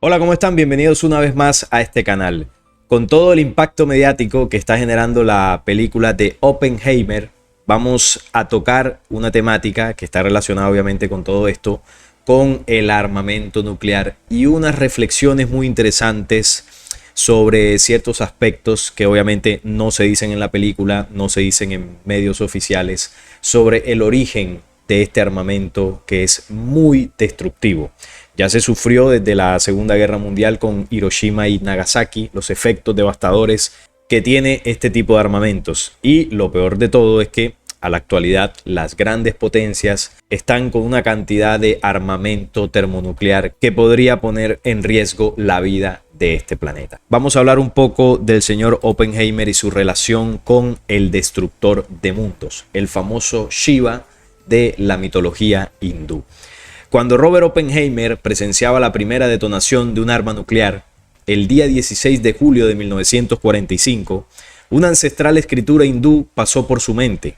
Hola, ¿cómo están? Bienvenidos una vez más a este canal. Con todo el impacto mediático que está generando la película de Oppenheimer, vamos a tocar una temática que está relacionada obviamente con todo esto, con el armamento nuclear y unas reflexiones muy interesantes sobre ciertos aspectos que obviamente no se dicen en la película, no se dicen en medios oficiales, sobre el origen de este armamento que es muy destructivo. Ya se sufrió desde la Segunda Guerra Mundial con Hiroshima y Nagasaki los efectos devastadores que tiene este tipo de armamentos. Y lo peor de todo es que a la actualidad las grandes potencias están con una cantidad de armamento termonuclear que podría poner en riesgo la vida de este planeta. Vamos a hablar un poco del señor Oppenheimer y su relación con el destructor de mundos, el famoso Shiva de la mitología hindú. Cuando Robert Oppenheimer presenciaba la primera detonación de un arma nuclear, el día 16 de julio de 1945, una ancestral escritura hindú pasó por su mente.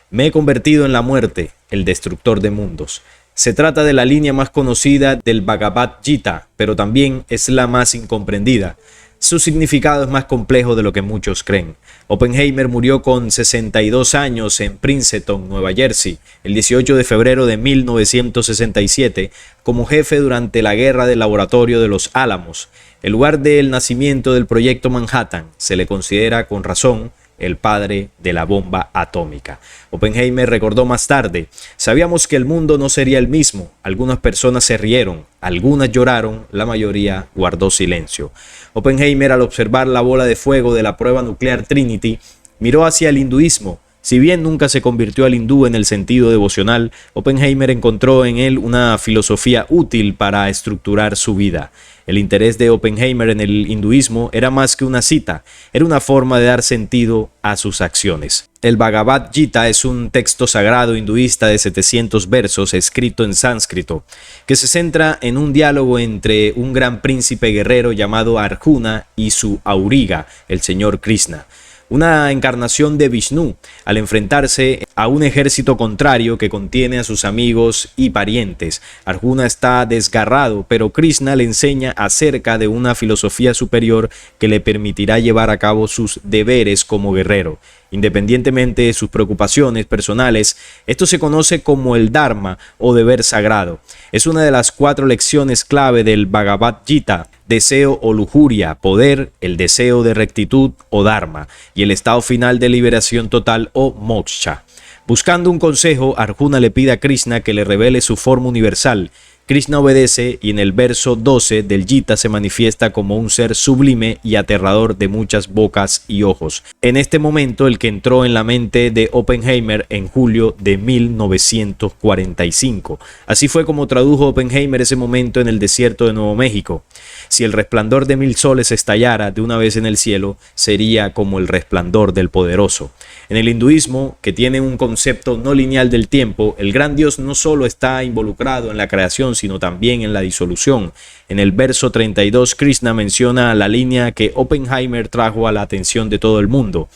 Me he convertido en la muerte, el destructor de mundos. Se trata de la línea más conocida del Bhagavad Gita, pero también es la más incomprendida. Su significado es más complejo de lo que muchos creen. Oppenheimer murió con 62 años en Princeton, Nueva Jersey, el 18 de febrero de 1967, como jefe durante la guerra del laboratorio de los Álamos, el lugar del nacimiento del proyecto Manhattan. Se le considera con razón el padre de la bomba atómica. Oppenheimer recordó más tarde: sabíamos que el mundo no sería el mismo. Algunas personas se rieron, algunas lloraron, la mayoría guardó silencio. Oppenheimer, al observar la bola de fuego de la prueba nuclear Trinity, miró hacia el hinduismo. Si bien nunca se convirtió al hindú en el sentido devocional, Oppenheimer encontró en él una filosofía útil para estructurar su vida. El interés de Oppenheimer en el hinduismo era más que una cita, era una forma de dar sentido a sus acciones. El Bhagavad Gita es un texto sagrado hinduista de 700 versos escrito en sánscrito, que se centra en un diálogo entre un gran príncipe guerrero llamado Arjuna y su auriga, el señor Krishna, una encarnación de Vishnu, al enfrentarse a un ejército contrario que contiene a sus amigos y parientes. Arjuna está desgarrado, pero Krishna le enseña acerca de una filosofía superior que le permitirá llevar a cabo sus deberes como guerrero. Independientemente de sus preocupaciones personales, esto se conoce como el Dharma o deber sagrado. Es una de las 4 lecciones clave del Bhagavad Gita: deseo o lujuria, poder, el deseo de rectitud o Dharma, y el estado final de liberación total o moksha. Buscando un consejo, Arjuna le pide a Krishna que le revele su forma universal. Krishna obedece y en el verso 12 del Gita se manifiesta como un ser sublime y aterrador de muchas bocas y ojos. En este momento, el que entró en la mente de Oppenheimer en julio de 1945. Así fue como tradujo Oppenheimer ese momento en el desierto de Nuevo México. Si el resplandor de 1000 soles estallara de una vez en el cielo, sería como el resplandor del poderoso. En el hinduismo, que tiene un concepto no lineal del tiempo, el gran Dios no solo está involucrado en la creación, sino también en la disolución. En el verso 32, Krishna menciona la línea que Oppenheimer trajo a la atención de todo el mundo.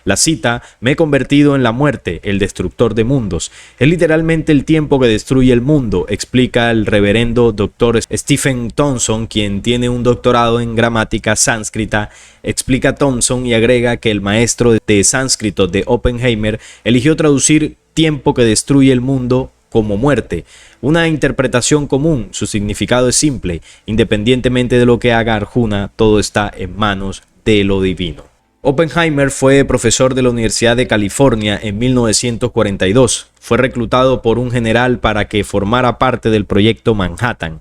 La cita: me he convertido en la muerte, el destructor de mundos. Es literalmente el tiempo que destruye el mundo, explica el reverendo Dr. Stephen Thompson, quien tiene un doctorado en gramática sánscrita. Explica Thompson y agrega que el maestro de sánscrito de Oppenheimer eligió traducir tiempo que destruye el mundo como muerte, una interpretación común. Su significado es simple: independientemente de lo que haga Arjuna, todo está en manos de lo divino. Oppenheimer fue profesor de la Universidad de California en 1942. Fue reclutado por un general para que formara parte del proyecto Manhattan,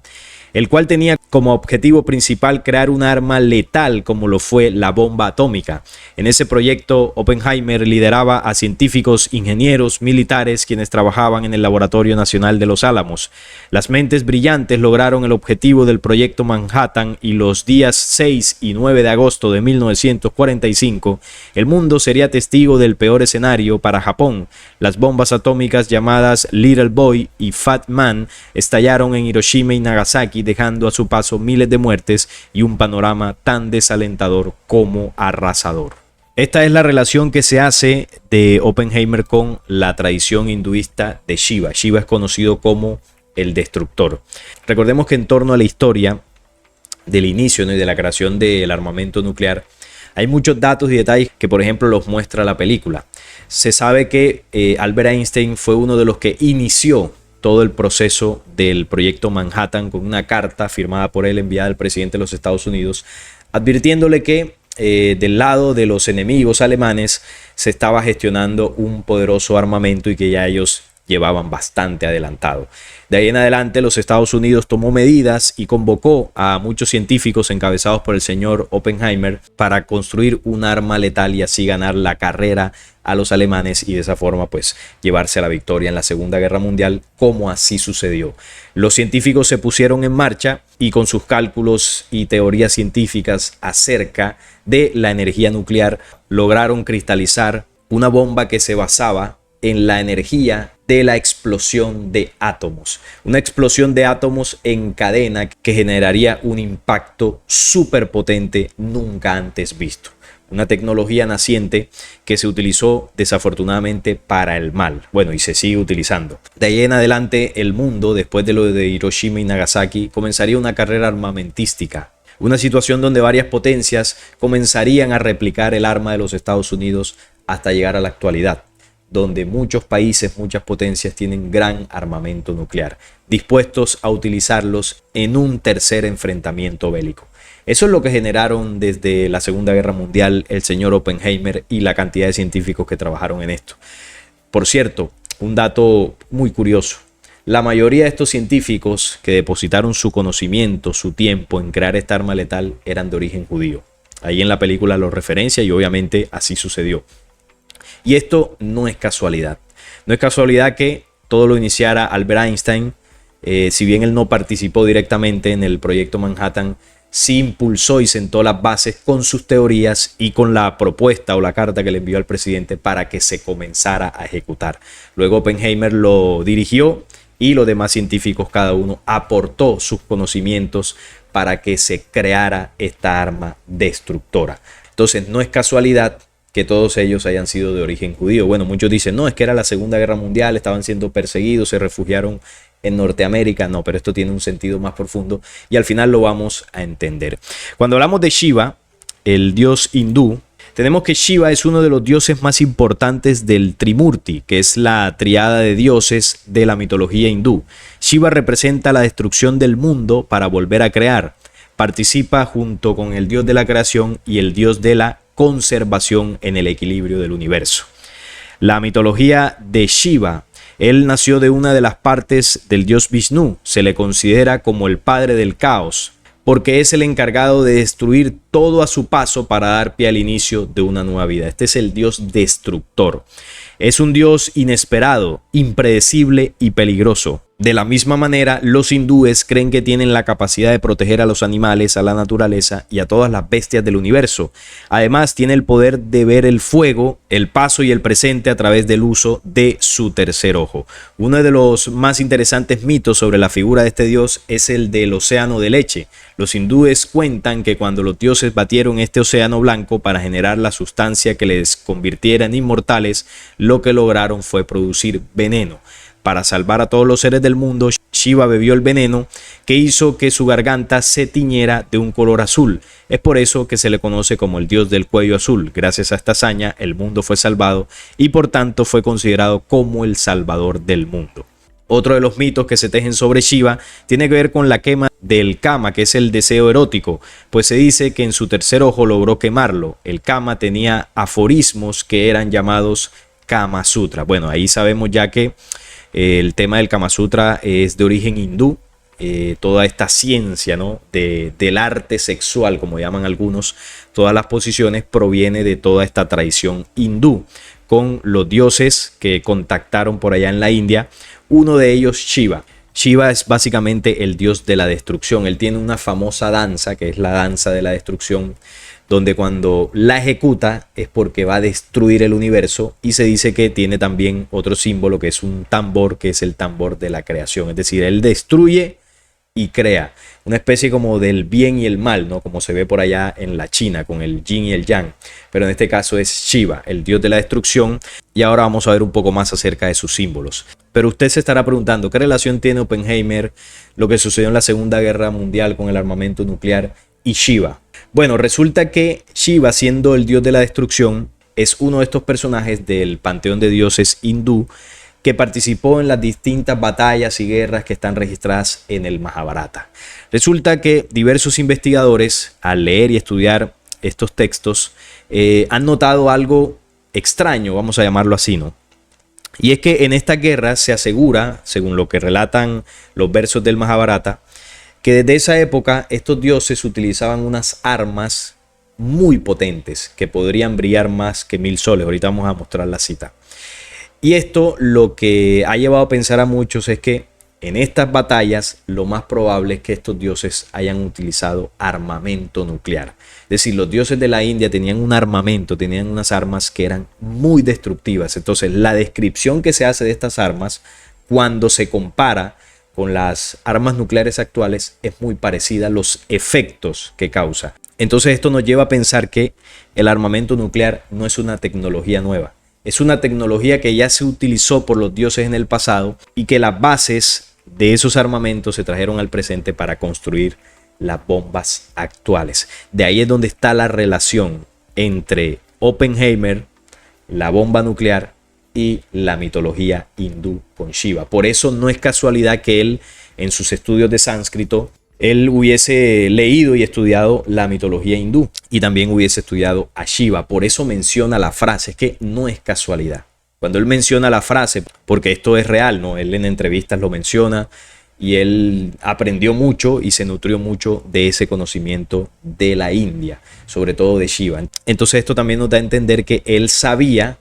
el cual tenía como objetivo principal crear un arma letal como lo fue la bomba atómica. En ese proyecto, Oppenheimer lideraba a científicos, ingenieros, militares, quienes trabajaban en el Laboratorio Nacional de los Álamos. Las mentes brillantes lograron el objetivo del proyecto Manhattan y los días 6 y 9 de agosto de 1945, el mundo sería testigo del peor escenario para Japón. Las bombas atómicas llamadas Little Boy y Fat Man estallaron en Hiroshima y Nagasaki, dejando a su paso miles de muertes y un panorama tan desalentador como arrasador. Esta es la relación que se hace de Oppenheimer con la tradición hinduista de Shiva. Shiva es conocido como el destructor. Recordemos que en torno a la historia del inicio, ¿no?, y de la creación del armamento nuclear, hay muchos datos y detalles que, por ejemplo, los muestra la película. Se sabe que Albert Einstein fue uno de los que inició todo el proceso del proyecto Manhattan con una carta firmada por él enviada al presidente de los Estados Unidos, advirtiéndole que del lado de los enemigos alemanes se estaba gestionando un poderoso armamento y que ya ellos llevaban bastante adelantado. De ahí en adelante los Estados Unidos tomó medidas y convocó a muchos científicos encabezados por el señor Oppenheimer para construir un arma letal y así ganar la carrera a los alemanes y de esa forma pues llevarse a la victoria en la Segunda Guerra Mundial, como así sucedió. Los científicos se pusieron en marcha y con sus cálculos y teorías científicas acerca de la energía nuclear lograron cristalizar una bomba que se basaba en la energía de la explosión de átomos. Una explosión de átomos en cadena que generaría un impacto súper potente nunca antes visto. Una tecnología naciente que se utilizó desafortunadamente para el mal. Bueno, y se sigue utilizando. De ahí en adelante el mundo, después de lo de Hiroshima y Nagasaki, comenzaría una carrera armamentística. Una situación donde varias potencias comenzarían a replicar el arma de los Estados Unidos hasta llegar a la actualidad, donde muchos países, muchas potencias tienen gran armamento nuclear, dispuestos a utilizarlos en un tercer enfrentamiento bélico. Eso es lo que generaron desde la Segunda Guerra Mundial el señor Oppenheimer y la cantidad de científicos que trabajaron en esto. Por cierto, un dato muy curioso. La mayoría de estos científicos que depositaron su conocimiento, su tiempo en crear esta arma letal eran de origen judío. Ahí en la película lo referencia y obviamente así sucedió. Y esto no es casualidad. No es casualidad que todo lo iniciara Albert Einstein. Si bien él no participó directamente en el proyecto Manhattan, sí impulsó y sentó las bases con sus teorías y con la propuesta o la carta que le envió al presidente para que se comenzara a ejecutar. Luego Oppenheimer lo dirigió y los demás científicos, cada uno aportó sus conocimientos para que se creara esta arma destructora. Entonces no es casualidad que todos ellos hayan sido de origen judío. Bueno, muchos dicen, no, es que era la Segunda Guerra Mundial, estaban siendo perseguidos, se refugiaron en Norteamérica. No, pero esto tiene un sentido más profundo y al final lo vamos a entender. Cuando hablamos de Shiva, el dios hindú, tenemos que Shiva es uno de los dioses más importantes del Trimurti, que es la triada de dioses de la mitología hindú. Shiva representa la destrucción del mundo para volver a crear. Participa junto con el dios de la creación y el dios de la conservación en el equilibrio del universo. La mitología de Shiva, él nació de una de las partes del dios Vishnu. Se le considera como el padre del caos, porque es el encargado de destruir todo a su paso para dar pie al inicio de una nueva vida. Este es el dios destructor. Es un dios inesperado, impredecible y peligroso. De la misma manera, los hindúes creen que tienen la capacidad de proteger a los animales, a la naturaleza y a todas las bestias del universo. Además, tiene el poder de ver el fuego, el paso y el presente a través del uso de su tercer ojo. Uno de los más interesantes mitos sobre la figura de este dios es el del océano de leche. Los hindúes cuentan que cuando los dioses batieron este océano blanco para generar la sustancia que les convirtiera en inmortales, lo que lograron fue producir veneno. Para salvar a todos los seres del mundo, Shiva bebió el veneno que hizo que su garganta se tiñera de un color azul. Es por eso que se le conoce como el dios del cuello azul. Gracias a esta hazaña, el mundo fue salvado y por tanto fue considerado como el salvador del mundo. Otro de los mitos que se tejen sobre Shiva tiene que ver con la quema del Kama, que es el deseo erótico, pues se dice que en su tercer ojo logró quemarlo. El Kama tenía aforismos que eran llamados Kama Sutra. Bueno, ahí sabemos ya que el tema del Kama Sutra es de origen hindú. Toda esta ciencia, ¿no?, del arte sexual, como llaman algunos, todas las posiciones proviene de toda esta tradición hindú, con los dioses que contactaron por allá en la India, uno de ellos Shiva. Shiva es básicamente el dios de la destrucción. Él tiene una famosa danza, que es la danza de la destrucción, donde cuando la ejecuta es porque va a destruir el universo, y se dice que tiene también otro símbolo que es un tambor, que es el tambor de la creación. Es decir, él destruye y crea, una especie como del bien y el mal, ¿no?, como se ve por allá en la China con el yin y el yang, pero en este caso es Shiva, el dios de la destrucción. Y ahora vamos a ver un poco más acerca de sus símbolos. Pero usted se estará preguntando, ¿qué relación tiene Oppenheimer, lo que sucedió en la Segunda Guerra Mundial con el armamento nuclear y Shiva? Bueno, resulta que Shiva, siendo el dios de la destrucción, es uno de estos personajes del panteón de dioses hindú que participó en las distintas batallas y guerras que están registradas en el Mahabharata. Resulta que diversos investigadores, al leer y estudiar estos textos, han notado algo extraño, vamos a llamarlo así, ¿no? Y es que en esta guerra se asegura, según lo que relatan los versos del Mahabharata, que desde esa época estos dioses utilizaban unas armas muy potentes que podrían brillar más que 1000 soles. Ahorita vamos a mostrar la cita. Y esto lo que ha llevado a pensar a muchos es que en estas batallas lo más probable es que estos dioses hayan utilizado armamento nuclear. Es decir, los dioses de la India tenían un armamento, tenían unas armas que eran muy destructivas. Entonces, la descripción que se hace de estas armas, cuando se compara con las armas nucleares actuales, es muy parecida a los efectos que causa. Entonces, esto nos lleva a pensar que el armamento nuclear no es una tecnología nueva. Es una tecnología que ya se utilizó por los dioses en el pasado y que las bases de esos armamentos se trajeron al presente para construir las bombas actuales. De ahí es donde está la relación entre Oppenheimer, la bomba nuclear y la mitología hindú con Shiva. Por eso no es casualidad que él, en sus estudios de sánscrito, él hubiese leído y estudiado la mitología hindú y también hubiese estudiado a Shiva. Por eso menciona la frase, es que no es casualidad. Cuando él menciona la frase, porque esto es real, ¿no? Él en entrevistas lo menciona y él aprendió mucho y se nutrió mucho de ese conocimiento de la India, sobre todo de Shiva. Entonces esto también nos da a entender que él sabía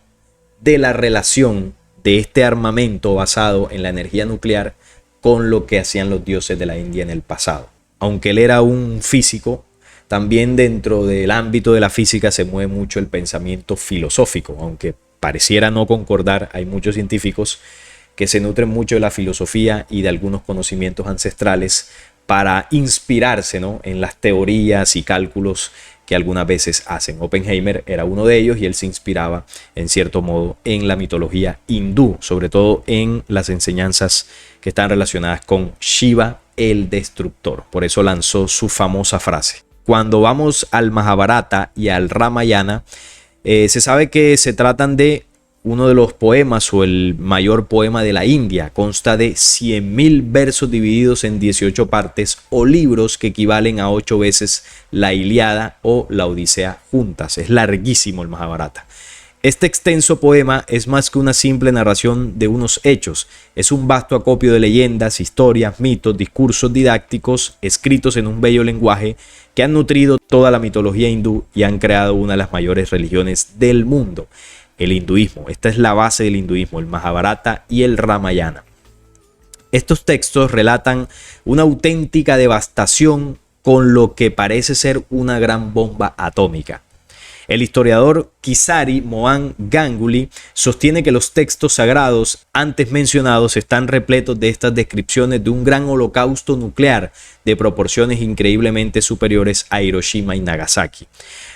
de la relación de este armamento basado en la energía nuclear con lo que hacían los dioses de la India en el pasado. Aunque él era un físico, también dentro del ámbito de la física se mueve mucho el pensamiento filosófico, aunque pareciera no concordar. Hay muchos científicos que se nutren mucho de la filosofía y de algunos conocimientos ancestrales para inspirarse, ¿no?, en las teorías y cálculos que algunas veces hacen. Oppenheimer era uno de ellos y él se inspiraba en cierto modo en la mitología hindú, sobre todo en las enseñanzas que están relacionadas con Shiva, el destructor. Por eso lanzó su famosa frase. Cuando vamos al Mahabharata y al Ramayana, se sabe que se tratan de uno de los poemas o el mayor poema de la India. Consta de 100.000 versos divididos en 18 partes o libros que equivalen a 8 veces la Ilíada o la Odisea juntas. Es larguísimo el Mahabharata. Este extenso poema es más que una simple narración de unos hechos. Es un vasto acopio de leyendas, historias, mitos, discursos didácticos escritos en un bello lenguaje que han nutrido toda la mitología hindú y han creado una de las mayores religiones del mundo, el hinduismo. Esta es la base del hinduismo, el Mahabharata y el Ramayana. Estos textos relatan una auténtica devastación con lo que parece ser una gran bomba atómica. El historiador Kesari Mohan Ganguly sostiene que los textos sagrados antes mencionados están repletos de estas descripciones de un gran holocausto nuclear de proporciones increíblemente superiores a Hiroshima y Nagasaki.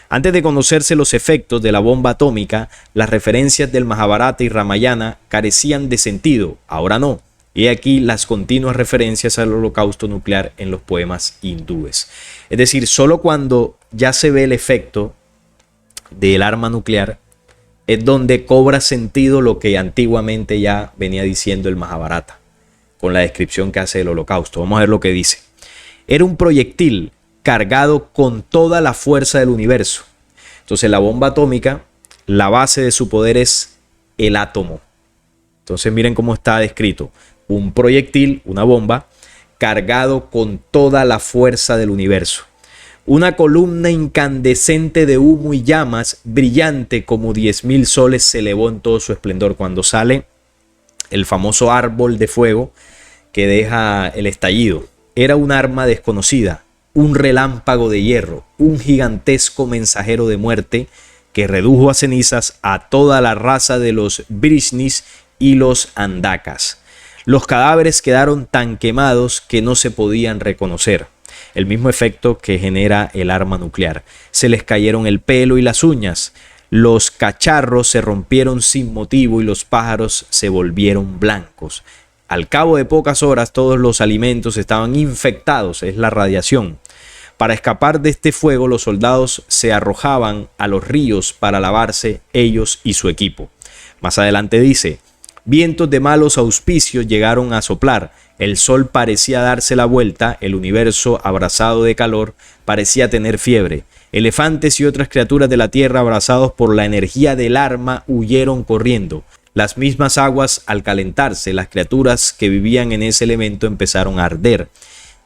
Antes de conocerse los efectos de la bomba atómica, las referencias del Mahabharata y Ramayana carecían de sentido, ahora no. Y aquí las continuas referencias al holocausto nuclear en los poemas hindúes. Es decir, solo cuando ya se ve el efecto del arma nuclear es donde cobra sentido lo que antiguamente ya venía diciendo el Mahabharata con la descripción que hace del holocausto. Vamos a ver lo que dice. Era un proyectil cargado con toda la fuerza del universo. Entonces la bomba atómica, la base de su poder es el átomo. Entonces miren cómo está descrito. Un proyectil, una bomba, cargado con toda la fuerza del universo. Una columna incandescente de humo y llamas, brillante como 10.000 soles, se elevó en todo su esplendor cuando sale el famoso árbol de fuego que deja el estallido. Era un arma desconocida, un relámpago de hierro, un gigantesco mensajero de muerte que redujo a cenizas a toda la raza de los Vrishnis y los Andakas. Los cadáveres quedaron tan quemados que no se podían reconocer. El mismo efecto que genera el arma nuclear. Se les cayeron el pelo y las uñas. Los cacharros se rompieron sin motivo y los pájaros se volvieron blancos. Al cabo de pocas horas todos los alimentos estaban infectados, es la radiación. Para escapar de este fuego, los soldados se arrojaban a los ríos para lavarse ellos y su equipo. Más adelante dice: vientos de malos auspicios llegaron a soplar, el sol parecía darse la vuelta, el universo, abrasado de calor, parecía tener fiebre. Elefantes y otras criaturas de la tierra, abrazados por la energía del arma, huyeron corriendo. Las mismas aguas, al calentarse, las criaturas que vivían en ese elemento empezaron a arder.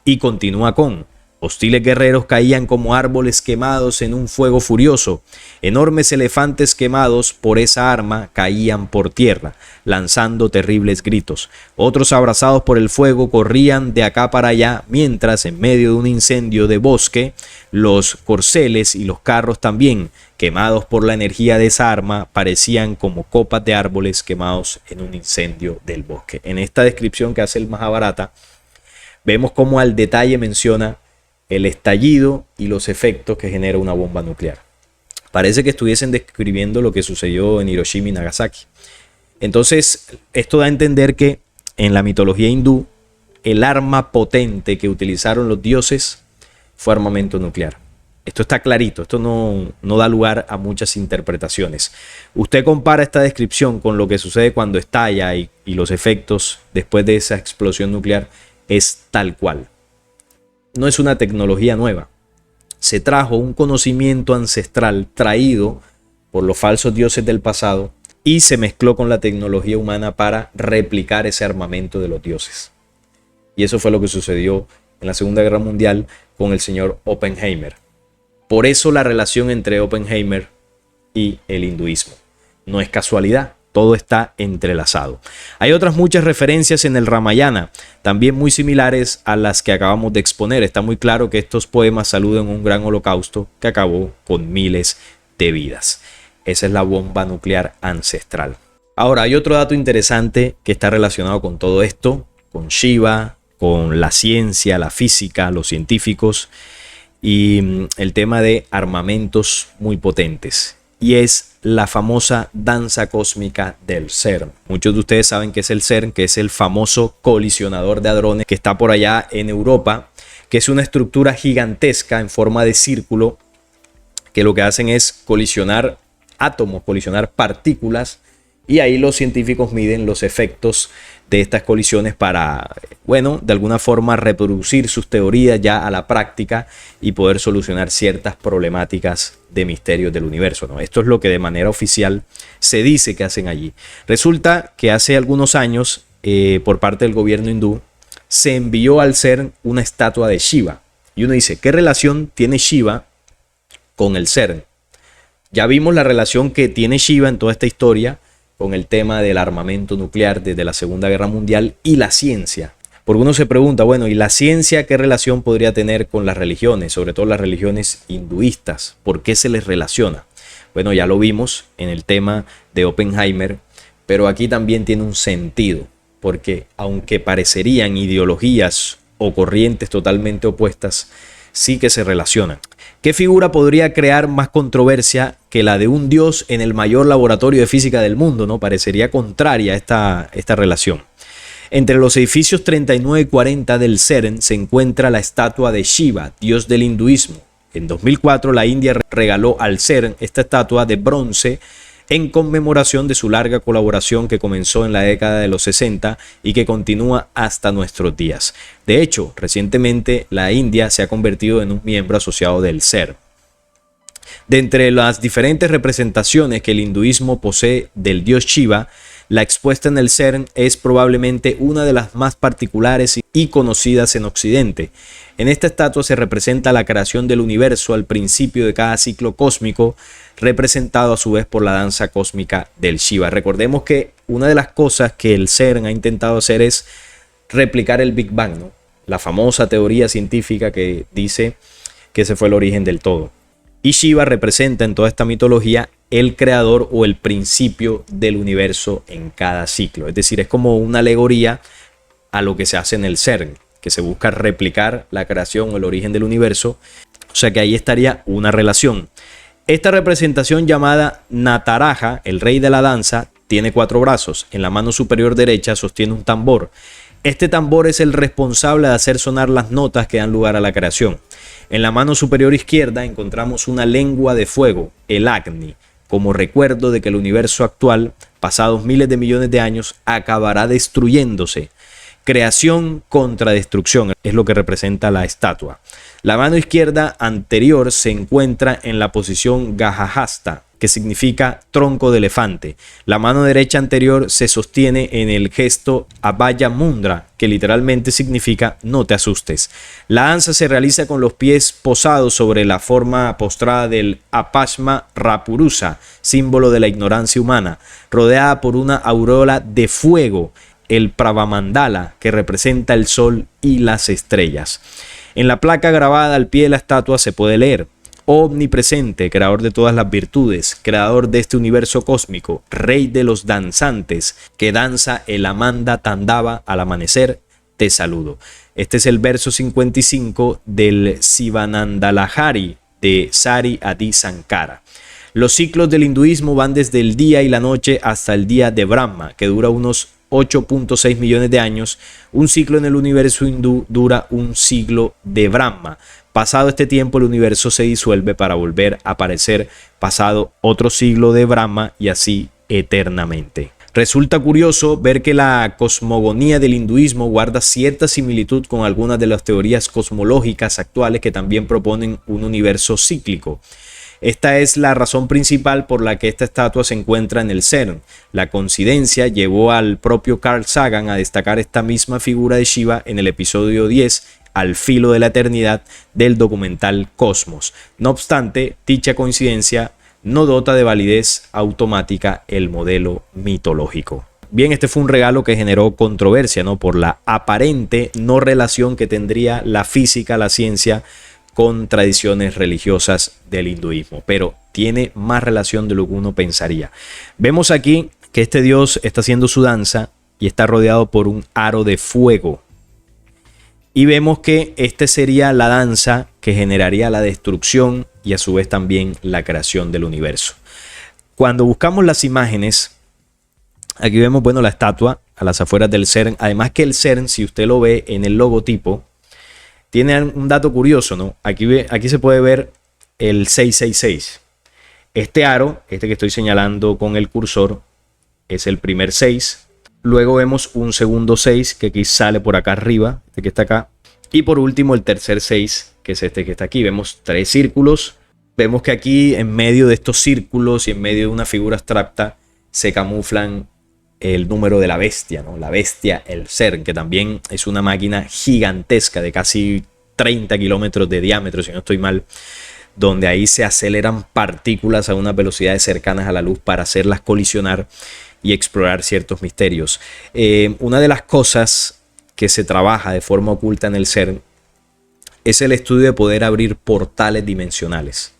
Y continúa con: hostiles guerreros caían como árboles quemados en un fuego furioso. Enormes elefantes quemados por esa arma caían por tierra, lanzando terribles gritos. Otros, abrazados por el fuego, corrían de acá para allá, mientras en medio de un incendio de bosque, los corceles y los carros también, quemados por la energía de esa arma, parecían como copas de árboles quemados en un incendio del bosque. En esta descripción que hace el Mahabharata, vemos cómo al detalle menciona el estallido y los efectos que genera una bomba nuclear. Parece que estuviesen describiendo lo que sucedió en Hiroshima y Nagasaki. Entonces, esto da a entender que en la mitología hindú, el arma potente que utilizaron los dioses fue armamento nuclear. Esto está clarito, esto no da lugar a muchas interpretaciones. Usted compara esta descripción con lo que sucede cuando estalla y los efectos después de esa explosión nuclear, es tal cual. No es una tecnología nueva. Se trajo un conocimiento ancestral traído por los falsos dioses del pasado y se mezcló con la tecnología humana para replicar ese armamento de los dioses. Y eso fue lo que sucedió en la Segunda Guerra Mundial con el señor Oppenheimer. Por eso la relación entre Oppenheimer y el hinduismo. No es casualidad. Todo está entrelazado. Hay otras muchas referencias en el Ramayana, también muy similares a las que acabamos de exponer. Está muy claro que estos poemas saludan un gran holocausto que acabó con miles de vidas. Esa es la bomba nuclear ancestral. Ahora, hay otro dato interesante que está relacionado con todo esto, con Shiva, con la ciencia, la física, los científicos y el tema de armamentos muy potentes. Y es la famosa danza cósmica del CERN. Muchos de ustedes saben que es el CERN, que es el famoso colisionador de hadrones que está por allá en Europa, que es una estructura gigantesca en forma de círculo, que lo que hacen es colisionar átomos, colisionar partículas, y ahí los científicos miden los efectos de estas colisiones para, bueno, de alguna forma reproducir sus teorías ya a la práctica y poder solucionar ciertas problemáticas de misterios del universo, ¿no? Esto es lo que de manera oficial se dice que hacen allí. Resulta que hace algunos años, por parte del gobierno hindú, se envió al CERN una estatua de Shiva. Y uno dice, ¿qué relación tiene Shiva con el CERN? Ya vimos la relación que tiene Shiva en toda esta historia con el tema del armamento nuclear desde la Segunda Guerra Mundial y la ciencia. Porque uno se pregunta, bueno, ¿y la ciencia qué relación podría tener con las religiones? Sobre todo las religiones hinduistas. ¿Por qué se les relaciona? Bueno, ya lo vimos en el tema de Oppenheimer, pero aquí también tiene un sentido. Porque aunque parecerían ideologías o corrientes totalmente opuestas, sí que se relacionan. ¿Qué figura podría crear más controversia que la de un dios en el mayor laboratorio de física del mundo, ¿no? Parecería contraria a esta relación. Entre los edificios 39 y 40 del CERN se encuentra la estatua de Shiva, dios del hinduismo. En 2004 la India regaló al CERN esta estatua de bronce en conmemoración de su larga colaboración que comenzó en la década de los 60 y que continúa hasta nuestros días. De hecho, recientemente la India se ha convertido en un miembro asociado del CERN. De entre las diferentes representaciones que el hinduismo posee del dios Shiva, la expuesta en el CERN es probablemente una de las más particulares y conocidas en Occidente. En esta estatua se representa la creación del universo al principio de cada ciclo cósmico, representado a su vez por la danza cósmica del Shiva. Recordemos que una de las cosas que el CERN ha intentado hacer es replicar el Big Bang, ¿no? La famosa teoría científica que dice que ese fue el origen del todo. Y Shiva representa en toda esta mitología el creador o el principio del universo en cada ciclo. Es decir, es como una alegoría a lo que se hace en el CERN, que se busca replicar la creación o el origen del universo. O sea que ahí estaría una relación. Esta representación llamada Nataraja, el rey de la danza, tiene 4 brazos. En la mano superior derecha sostiene un tambor. Este tambor es el responsable de hacer sonar las notas que dan lugar a la creación. En la mano superior izquierda encontramos una lengua de fuego, el Agni, como recuerdo de que el universo actual, pasados miles de millones de años, acabará destruyéndose. Creación contra destrucción es lo que representa la estatua. La mano izquierda anterior se encuentra en la posición Gajahasta, que significa tronco de elefante. La mano derecha anterior se sostiene en el gesto Abhaya Mudra, que literalmente significa no te asustes. La danza se realiza con los pies posados sobre la forma postrada del Apashma Rapurusa, símbolo de la ignorancia humana, rodeada por una aureola de fuego, el Pravamandala, que representa el sol y las estrellas. En la placa grabada al pie de la estatua se puede leer: omnipresente, creador de todas las virtudes, creador de este universo cósmico, rey de los danzantes, que danza el Amanda Tandava al amanecer, te saludo. Este es el verso 55 del Sivanandalahari de Sari Adi Sankara. Los ciclos del hinduismo van desde el día y la noche hasta el día de Brahma, que dura unos 8.6 millones de años. Un ciclo en el universo hindú dura un siglo de Brahma. Pasado este tiempo, el universo se disuelve para volver a aparecer pasado otro siglo de Brahma y así eternamente. Resulta curioso ver que la cosmogonía del hinduismo guarda cierta similitud con algunas de las teorías cosmológicas actuales que también proponen un universo cíclico. Esta es la razón principal por la que esta estatua se encuentra en el CERN. La coincidencia llevó al propio Carl Sagan a destacar esta misma figura de Shiva en el episodio 10, Al filo de la eternidad, del documental Cosmos. No obstante, dicha coincidencia no dota de validez automática el modelo mitológico. Bien, este fue un regalo que generó controversia, ¿no? Por la aparente no relación que tendría la física, la ciencia, con tradiciones religiosas del hinduismo, pero tiene más relación de lo que uno pensaría. Vemos aquí que este dios está haciendo su danza y está rodeado por un aro de fuego. Y vemos que esta sería la danza que generaría la destrucción y a su vez también la creación del universo. Cuando buscamos las imágenes, aquí vemos, bueno, la estatua a las afueras del CERN. Además que el CERN, si usted lo ve en el logotipo, tiene un dato curioso, ¿no? Aquí se puede ver el 666. Este aro, este que estoy señalando con el cursor, es el primer 6. Luego vemos un segundo 6 que aquí sale por acá arriba, este que está acá. Y por último el tercer 6, que es este que está aquí. Vemos 3 círculos. Vemos que aquí en medio de estos círculos y en medio de una figura abstracta se camuflan el número de la bestia, ¿no? La bestia, el CERN, que también es una máquina gigantesca de casi 30 kilómetros de diámetro, si no estoy mal, donde ahí se aceleran partículas a unas velocidades cercanas a la luz para hacerlas colisionar y explorar ciertos misterios. Una de las cosas que se trabaja de forma oculta en el CERN es el estudio de poder abrir portales dimensionales,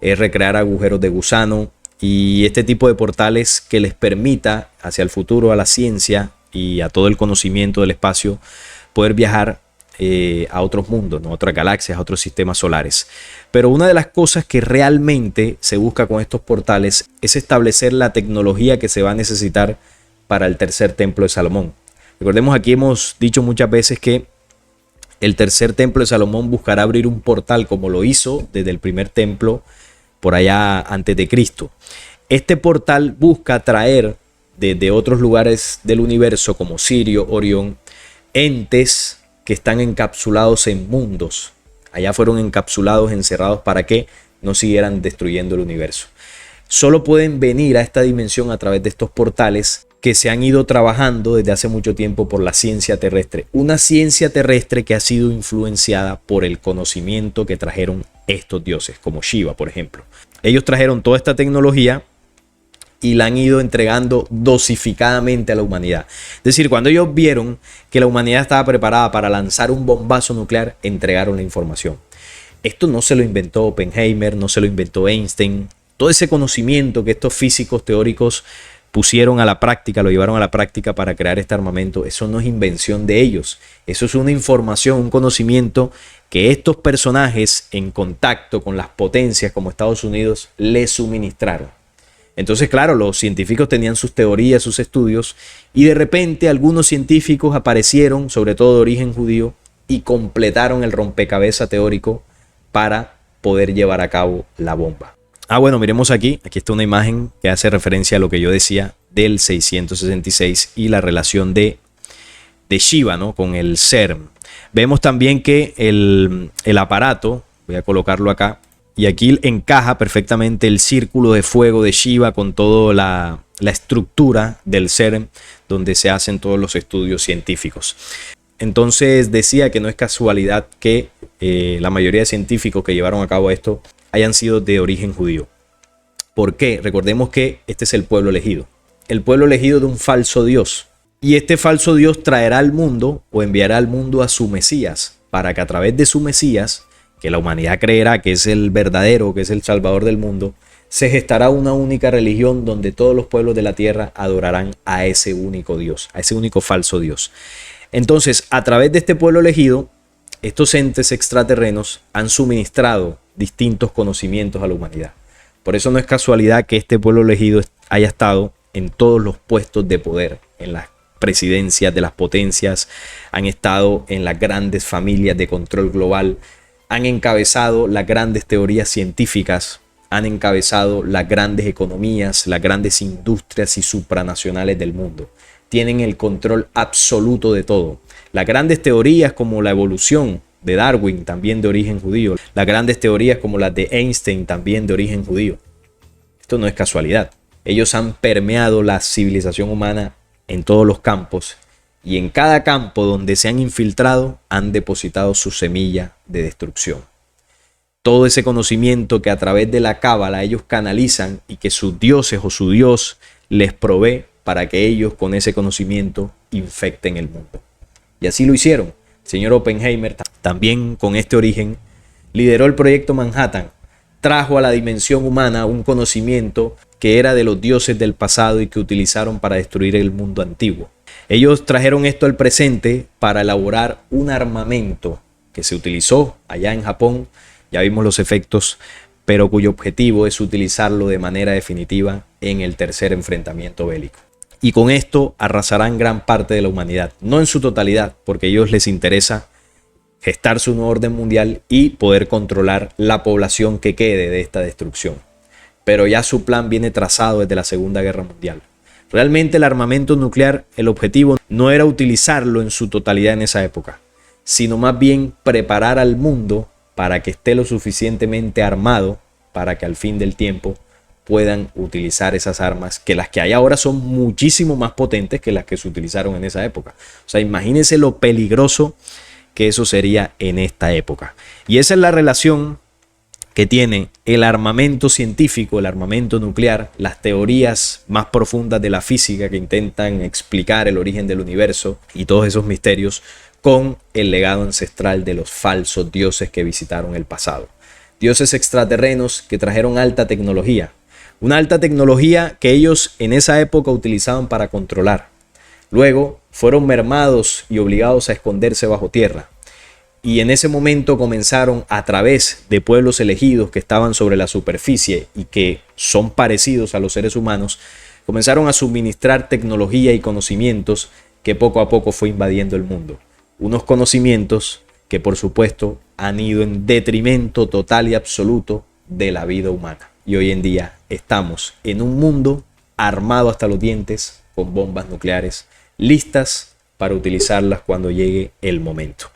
es recrear agujeros de gusano y este tipo de portales que les permita hacia el futuro a la ciencia y a todo el conocimiento del espacio poder viajar a otros mundos, ¿no? A otras galaxias, a otros sistemas solares. Pero una de las cosas que realmente se busca con estos portales es establecer la tecnología que se va a necesitar para el tercer templo de Salomón. Recordemos, aquí hemos dicho muchas veces que el tercer templo de Salomón buscará abrir un portal como lo hizo desde el primer templo por allá antes de Cristo. Este portal busca traer desde otros lugares del universo como Sirio, Orión, entes que están encapsulados en mundos. Allá fueron encapsulados, encerrados para que no siguieran destruyendo el universo. Solo pueden venir a esta dimensión a través de estos portales que se han ido trabajando desde hace mucho tiempo por la ciencia terrestre. Una ciencia terrestre que ha sido influenciada por el conocimiento que trajeron estos dioses, como Shiva, por ejemplo. Ellos trajeron toda esta tecnología y la han ido entregando dosificadamente a la humanidad. Es decir, cuando ellos vieron que la humanidad estaba preparada para lanzar un bombazo nuclear, entregaron la información. Esto no se lo inventó Oppenheimer, no se lo inventó Einstein. Todo ese conocimiento que estos físicos teóricos pusieron a la práctica, lo llevaron a la práctica para crear este armamento, eso no es invención de ellos. Eso es una información, un conocimiento que estos personajes en contacto con las potencias como Estados Unidos les suministraron. Entonces, claro, los científicos tenían sus teorías, sus estudios, y de repente algunos científicos aparecieron, sobre todo de origen judío, y completaron el rompecabezas teórico para poder llevar a cabo la bomba. Bueno, miremos aquí está una imagen que hace referencia a lo que yo decía del 666 y la relación de Shiva, ¿no?, con el CERN. Vemos también que el aparato, voy a colocarlo acá, y aquí encaja perfectamente el círculo de fuego de Shiva con toda la estructura del CERN, donde se hacen todos los estudios científicos. Entonces decía que no es casualidad que la mayoría de científicos que llevaron a cabo esto hayan sido de origen judío. ¿Por qué? Recordemos que este es el pueblo elegido de un falso Dios. Y este falso Dios traerá al mundo o enviará al mundo a su Mesías, para que a través de su Mesías, que la humanidad creerá que es el verdadero, que es el Salvador del mundo, se gestará una única religión donde todos los pueblos de la tierra adorarán a ese único Dios, a ese único falso Dios. Entonces, a través de este pueblo elegido, estos entes extraterrenos han suministrado distintos conocimientos a la humanidad. Por eso no es casualidad que este pueblo elegido haya estado en todos los puestos de poder, en las presidencias de las potencias, han estado en las grandes familias de control global, han encabezado las grandes teorías científicas, han encabezado las grandes economías, las grandes industrias y supranacionales del mundo. Tienen el control absoluto de todo. Las grandes teorías como la evolución de Darwin, también de origen judío. Las grandes teorías como las de Einstein, también de origen judío. Esto no es casualidad. Ellos han permeado la civilización humana en todos los campos, y en cada campo donde se han infiltrado han depositado su semilla de destrucción. Todo ese conocimiento que a través de la cábala ellos canalizan y que sus dioses o su Dios les provee para que ellos con ese conocimiento infecten el mundo. Y así lo hicieron. El señor Oppenheimer, también con este origen, lideró el proyecto Manhattan, trajo a la dimensión humana un conocimiento que era de los dioses del pasado y que utilizaron para destruir el mundo antiguo. Ellos trajeron esto al presente para elaborar un armamento que se utilizó allá en Japón, ya vimos los efectos, pero cuyo objetivo es utilizarlo de manera definitiva en el tercer enfrentamiento bélico. Y con esto arrasarán gran parte de la humanidad, no en su totalidad, porque a ellos les interesa gestar su nuevo orden mundial y poder controlar la población que quede de esta destrucción. Pero ya su plan viene trazado desde la Segunda Guerra Mundial. Realmente el armamento nuclear, el objetivo no era utilizarlo en su totalidad en esa época, sino más bien preparar al mundo para que esté lo suficientemente armado para que al fin del tiempo puedan utilizar esas armas, que las que hay ahora son muchísimo más potentes que las que se utilizaron en esa época. O sea, imagínense lo peligroso que eso sería en esta época. Y esa es la relación que tiene el armamento científico, el armamento nuclear, las teorías más profundas de la física que intentan explicar el origen del universo y todos esos misterios, con el legado ancestral de los falsos dioses que visitaron el pasado. Dioses extraterrenos que trajeron alta tecnología. Una alta tecnología que ellos en esa época utilizaban para controlar. Luego fueron mermados y obligados a esconderse bajo tierra. Y en ese momento comenzaron, a través de pueblos elegidos que estaban sobre la superficie y que son parecidos a los seres humanos, comenzaron a suministrar tecnología y conocimientos que poco a poco fue invadiendo el mundo. Unos conocimientos que por supuesto han ido en detrimento total y absoluto de la vida humana. Y hoy en día estamos en un mundo armado hasta los dientes con bombas nucleares, listas para utilizarlas cuando llegue el momento.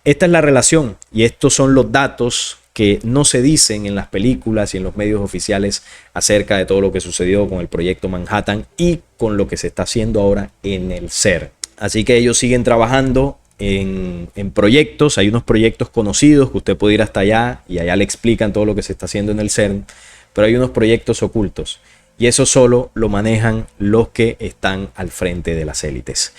Esta es la relación y estos son los datos que no se dicen en las películas y en los medios oficiales acerca de todo lo que sucedió con el proyecto Manhattan y con lo que se está haciendo ahora en el CERN. Así que ellos siguen trabajando en proyectos. Hay unos proyectos conocidos que usted puede ir hasta allá y allá le explican todo lo que se está haciendo en el CERN, pero hay unos proyectos ocultos y eso solo lo manejan los que están al frente de las élites.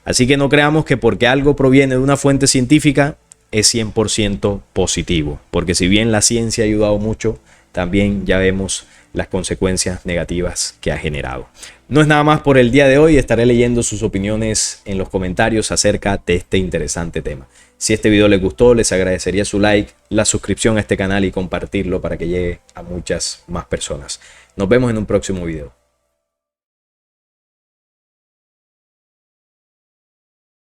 Así que no creamos que porque algo proviene de una fuente científica es 100% positivo, porque si bien la ciencia ha ayudado mucho, también ya vemos las consecuencias negativas que ha generado. No es nada más por el día de hoy, estaré leyendo sus opiniones en los comentarios acerca de este interesante tema. Si este video les gustó, les agradecería su like, la suscripción a este canal y compartirlo para que llegue a muchas más personas. Nos vemos en un próximo video.